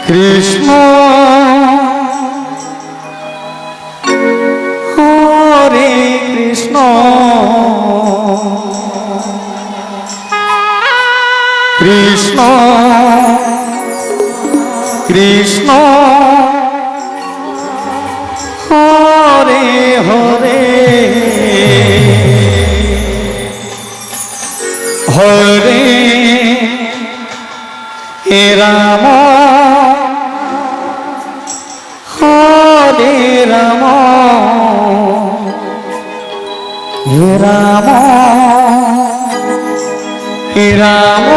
কৃষ্ণ হরে কৃষ্ণ কৃষ্ণ কৃষ্ণ হরে হরে হরে রাম হরে রাম রাম রাম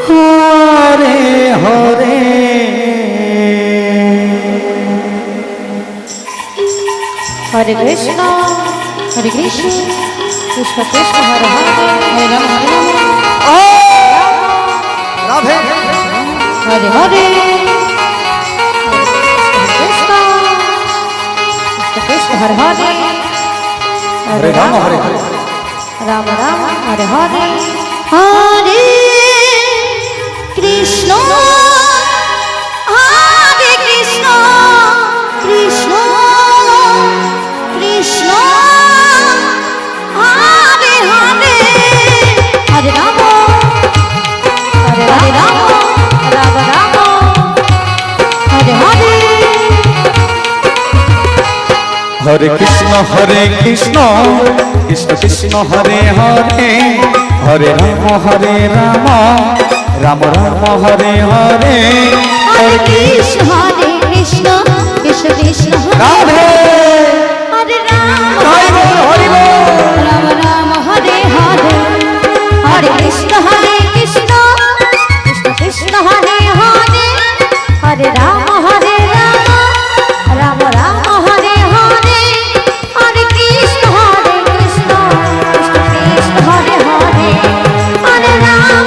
হরে হরে हरे कृष्ण कृष्ण कृष्ण हरे हरे राम राधे हरे हरे कृष्ण कृष्ण हरे हरे हरे राम हरे हरे राम राम हरे हरे हरे कृष्ण हरे कृष्ण कृष्ण कृष्ण हरे हरे हरे राम राम राम हरे हरे हरे कृष्ण कृष्ण कृष्ण हरे हरे हरे राम राम राम हरे हरे हरे कृष्ण कृष्ण कृष्ण राधे हरे राम हरि बोल राम राम हरे हरे हरे कृष्ण कृष्ण कृष्ण हरे हरे हरे राम राम राम हरे हरे हरे कृष्ण कृष्ण कृष्ण हरे हरे हरे राम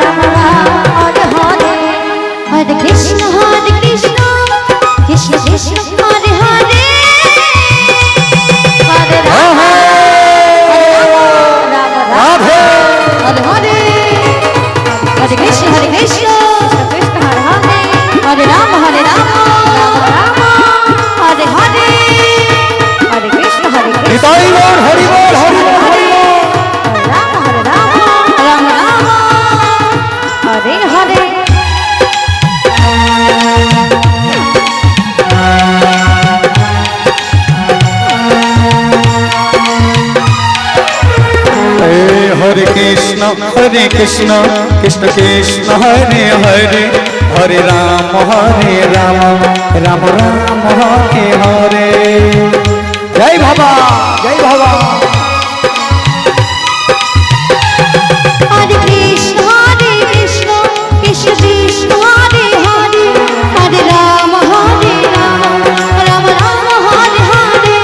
राम राम हरे हरे हरे कृष्ण कृष्ण कृष्ण कृष्ण हरे हरे हरे राम राधे हरे हरे हरे कृष्ण कृष्ण हरे हरे हरे राम हरे हरे हरे कृष्ण निताई गौर हरि बोल हरि बोल हरि बोल हरे राम राम हरे हरे हरे कृष्ण कृष्ण कृष्ण हरे हरे हरे राम राम हरे हरे जय बाबा जय बाबा हरे कृष्ण कृष्ण कृष्ण हरे हरे हरे राम राम हरे हरे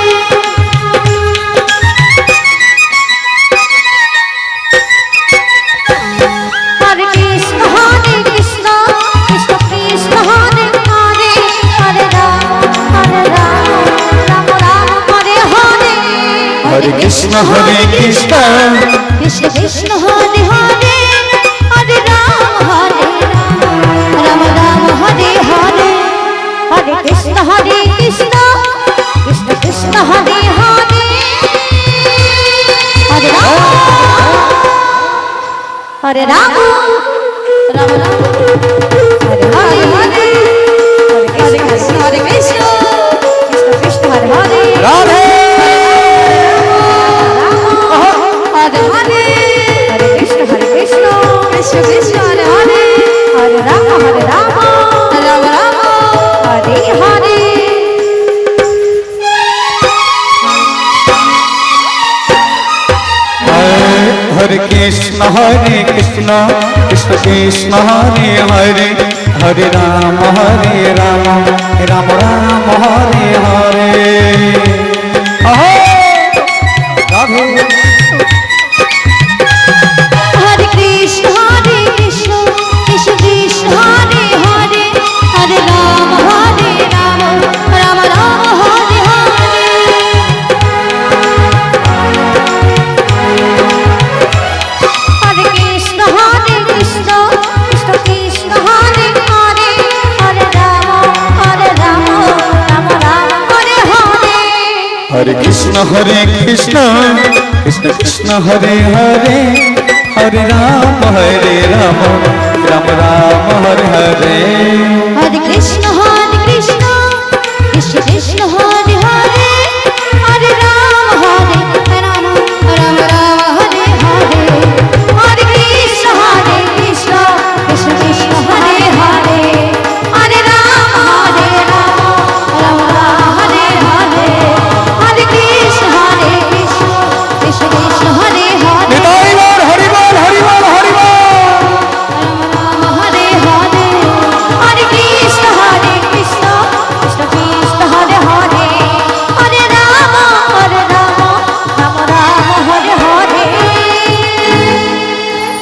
हरे कृष्ण कृष्ण कृष्ण हरे हरे हरे राम हरे हरे हरे कृष्ण कृष्ण कृष्ण हरे हरे हरे राम राम हरे हरे हरे कृष्ण कृष्ण कृष्ण हरे हरे हरे राम हरे राम हरे हरे हरे कृष्ण कृष्ण कृष्ण हरे हरे राधे हरे हरे हरे कृष्ण कृष्ण कृष्ण हरे हरे हरे राम राम हरे हरे हरे कृष्ण कृष्ण कृष्ण हरे हरे हरे राम राम हरे हरे राधे हरे कृष्ण कृष्ण कृष्ण हरे हरे हरे राम राम हरे हरे हरे कृष्ण হরে কৃষ্ণ কৃষ্ণ কৃষ্ণ হরে হরে হরে রাম রাম রাম হরে হরে হরে কৃষ্ণ কৃষ্ণ কৃষ্ণ হরে হরে